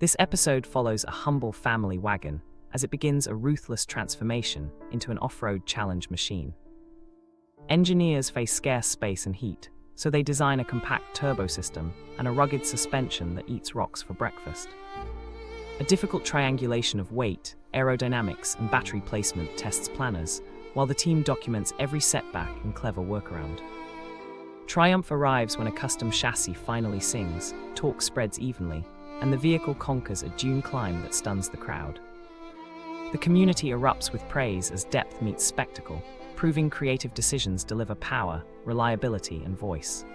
This episode follows a humble family wagon as it begins a ruthless transformation into an off-road challenge machine. Engineers face scarce space and heat, so they design a compact turbo system and a rugged suspension that eats rocks for breakfast. A difficult triangulation of weight, aerodynamics, and battery placement tests planners, while the team documents every setback and clever workaround. Triumph arrives when a custom chassis finally sings, torque spreads evenly, and the vehicle conquers a dune climb that stuns the crowd. The community erupts with praise as depth meets spectacle, proving creative decisions deliver power, reliability, and voice.